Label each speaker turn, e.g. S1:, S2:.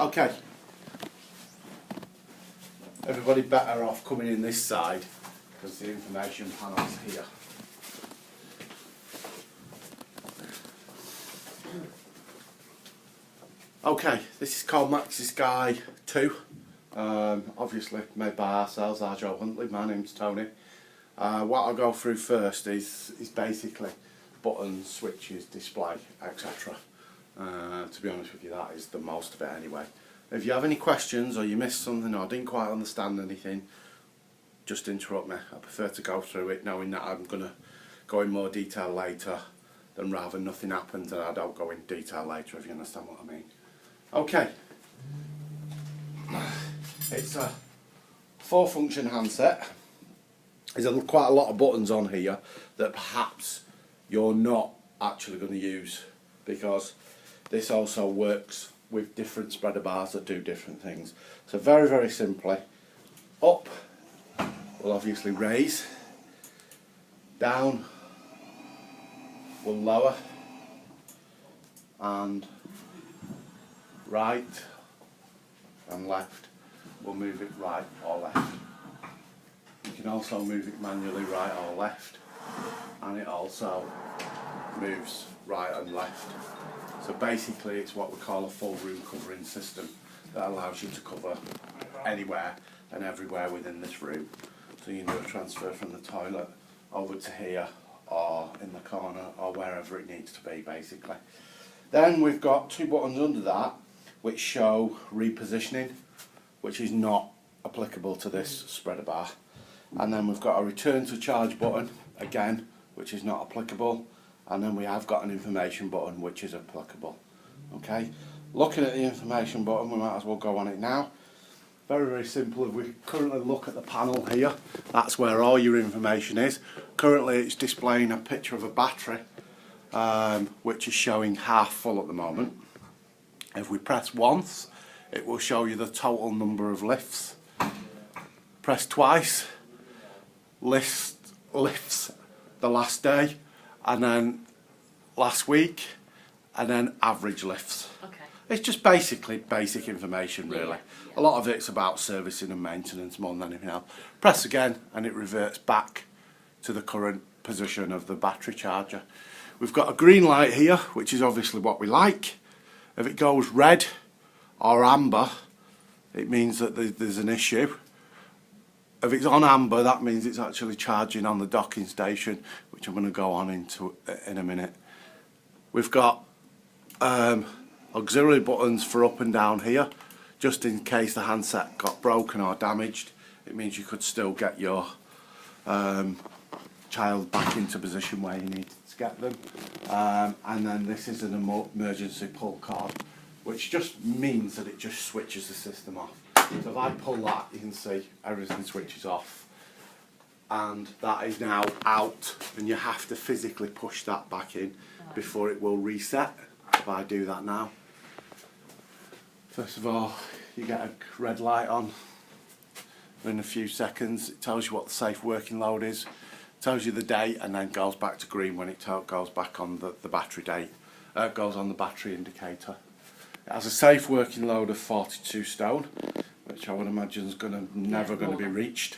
S1: Okay. Everybody better off coming in this side because the information panel's here. Okay, this is called Maxi Sky 2. Obviously made by ourselves, Joe Huntley. My name's Tony. What I'll go through first is basically buttons, switches, display, etc. To be honest with you, that is the most of it anyway. If you have any questions or you missed something or didn't quite understand anything, just interrupt me. I prefer to go through it knowing that I'm going to go in more detail later than rather nothing happens and I don't go in detail later, if you understand what I mean. Okay. It's a 4-function handset. There's quite a lot of buttons on here that perhaps you're not actually going to use, because this also works with different spreader bars that do different things. So very, very simply, up will obviously raise, down will lower, and right and left will move it right or left. You can also move it manually right or left, and it also moves right and left. So basically it's what we call a full room covering system that allows you to cover anywhere and everywhere within this room. So you can do a transfer from the toilet over to here or in the corner or wherever it needs to be, basically. Then we've got 2 buttons under that which show repositioning, which is not applicable to this spreader bar. And then we've got a return to charge button, again, which is not applicable. And then we have got an information button which is applicable. Okay, looking at the information button, we might as well go on it now. Very, very simple. If we currently look at the panel here, that's where all your information is. Currently it's displaying a picture of a battery, which is showing half full at the moment. If we press once, it will show you the total number of lifts. Press twice, lifts the last day, and then last week, and then average lifts. Okay. It's just basically basic information, really. Yeah. A lot of it's about servicing and maintenance more than anything else. Press again and it reverts back to the current position of the battery charger. We've got a green light here, which is obviously what we like. If it goes red or amber, it means that there's an issue. If it's on amber, that means it's actually charging on the docking station, which I'm going to go on into in a minute. We've got auxiliary buttons for up and down here, just in case the handset got broken or damaged. It means you could still get your child back into position where you need to get them. And then this is an emergency pull cord, which just means that it just switches the system off. So if I pull that, you can see everything switches off, and that is now out, and you have to physically push that back in before it will reset. If I do that now, first of all, you get a red light on. In a few seconds it tells you what the safe working load is, tells you the date, and then goes back to green when it goes back on the battery date. Goes on the battery indicator. It has a safe working load of 42 stone, which I would imagine is never going to be reached.